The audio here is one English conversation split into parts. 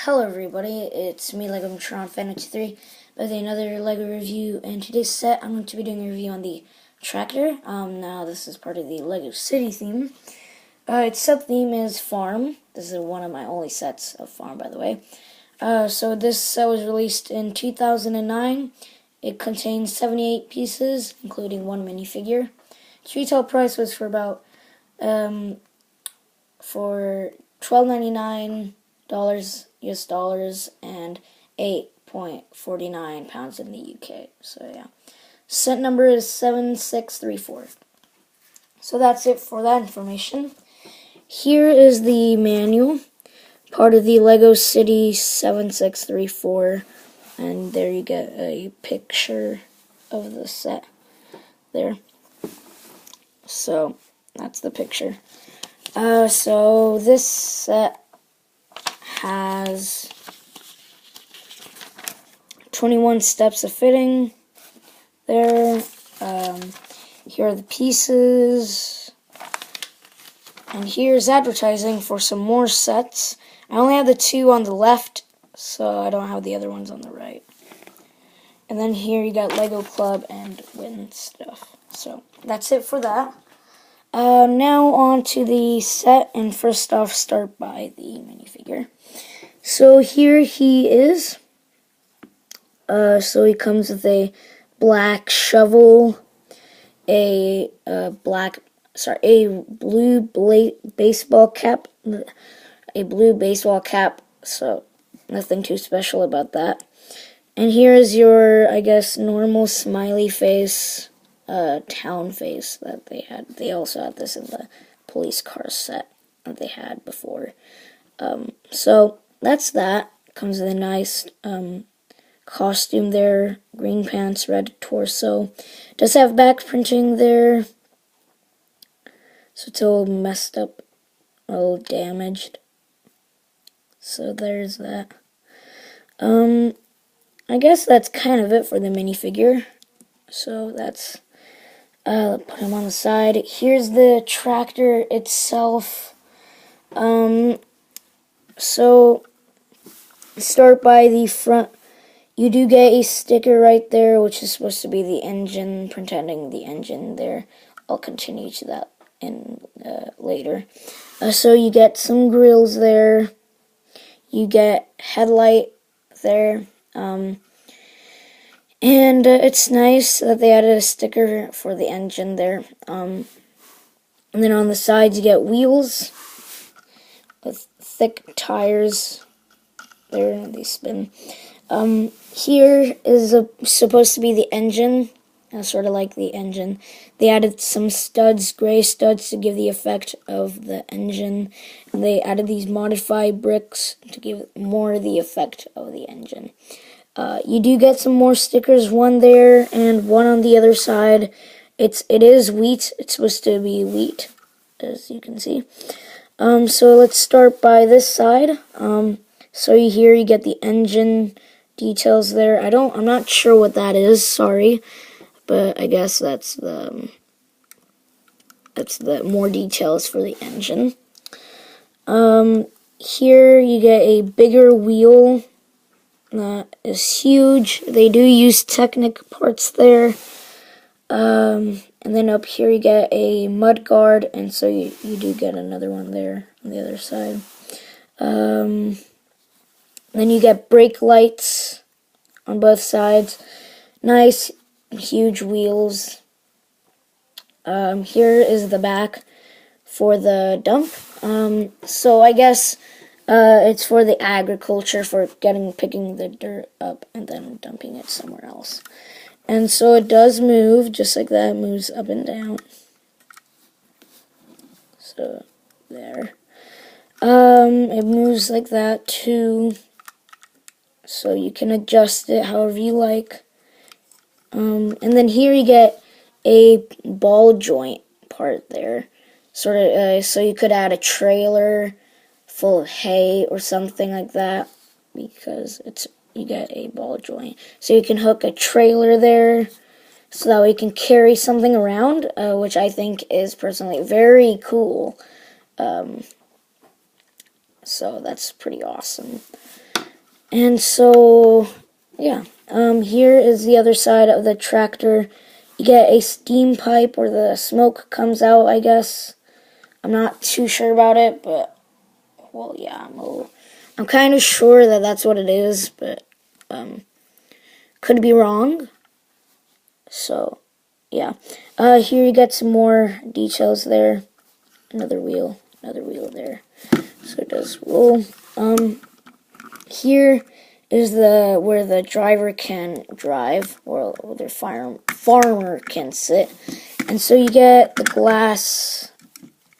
Hello everybody, it's me, LegoMatron Fan93, with another LEGO review, and today's set I'm going to be doing a review on the tractor. Now this is part of the LEGO City theme. Its sub-theme is Farm. This is one of my only sets of Farm, by the way. So this set was released in 2009. It contains 78 pieces, including one minifigure. Its retail price was for about, for $12.99 US dollars and 8.49 pounds in the UK. So yeah, set number is 7634. So that's it for that information. Here is the manual, part of the LEGO City 7634, and there you get a picture of the set there. So that's the picture. So this set has 21 steps of fitting there. Here are the pieces. And here's advertising for some more sets. I only have the two on the left, so I don't have the other ones on the right. And then here you got Lego Club and Win stuff. So that's it for that. Now on to the set, and first off, start by the minifigure. So here he is. So he comes with a black shovel, a blue baseball cap, so nothing too special about that. And here is your, I guess, normal smiley face, town face that they had. They also had this in the police car set that they had before. So that's that. Comes with a nice costume there, green pants, red torso. Does have back printing there, so it's all messed up, all damaged. So there's that. I guess that's kind of it for the minifigure. So that's, put him on the side. Here's the tractor itself. So start by the front. You do get a sticker right there, which is supposed to be the engine, pretending the engine there. I'll continue to that in later. So you get some grills there. You get headlight there. And it's nice that they added a sticker for the engine there. And then on the sides you get wheels with thick tires there. They spin. Here is supposed to be the engine, sort of like the engine. They added some studs, gray studs, to give the effect of the engine. And they added these modified bricks to give more the effect of the engine. You do get some more stickers, one there and one on the other side. It is wheat. It's supposed to be wheat, as you can see. So let's start by this side. So here you get the engine details there. I'm not sure what that is, sorry, but I guess that's the more details for the engine. Here you get a bigger wheel that is huge. They do use Technic parts there. And then up here you get a mud guard, and so you do get another one there on the other side. Then you get brake lights on both sides. Nice, huge wheels. Here is the back for the dump. So I guess it's for the agriculture, for picking the dirt up and then dumping it somewhere else. And so it does move, just like that. It moves up and down. So there. It moves like that too. So you can adjust it however you like. And then here you get a ball joint part there. Sort of, so you could add a trailer full of hay or something like that, because you get a ball joint. So you can hook a trailer there, so that way you can carry something around, which I think is personally very cool. So that's pretty awesome. And so, yeah, here is the other side of the tractor. You get a steam pipe where the smoke comes out, I guess. I'm not too sure about it, but, well, yeah, I'm kind of sure that that's what it is, but, could be wrong. So, yeah. Here you get some more details there. Another wheel there. So it does roll. Here is where the driver can drive, or the farmer can sit. And so you get the glass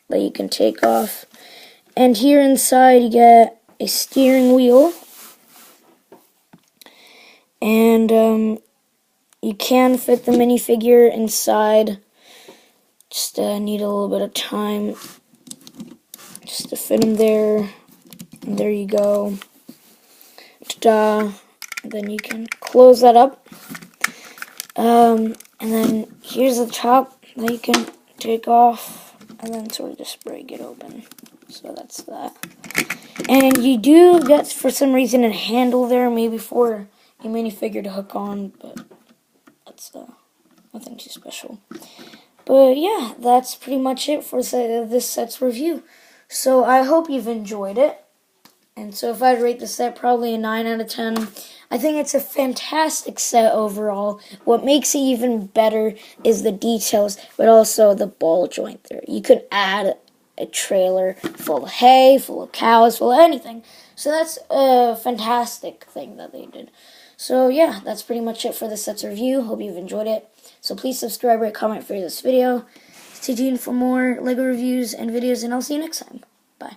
that you can take off. And here inside you get a steering wheel. And you can fit the minifigure inside. Just need a little bit of time just to fit him there. And there you go. Ta-da. Then you can close that up. And then here's the top that you can take off and then sort of just break it open. So that's that. And you do get, for some reason, a handle there, maybe for a minifigure to hook on, but that's nothing too special. But yeah, that's pretty much it for this set's review. So I hope you've enjoyed it. And so if I'd rate the set, probably a 9 out of 10. I think it's a fantastic set overall. What makes it even better is the details, but also the ball joint there. You could add a trailer full of hay, full of cows, full of anything. So that's a fantastic thing that they did. So yeah, that's pretty much it for the set's review. Hope you've enjoyed it. So please subscribe, rate, comment for this video. Stay tuned for more LEGO reviews and videos, and I'll see you next time. Bye.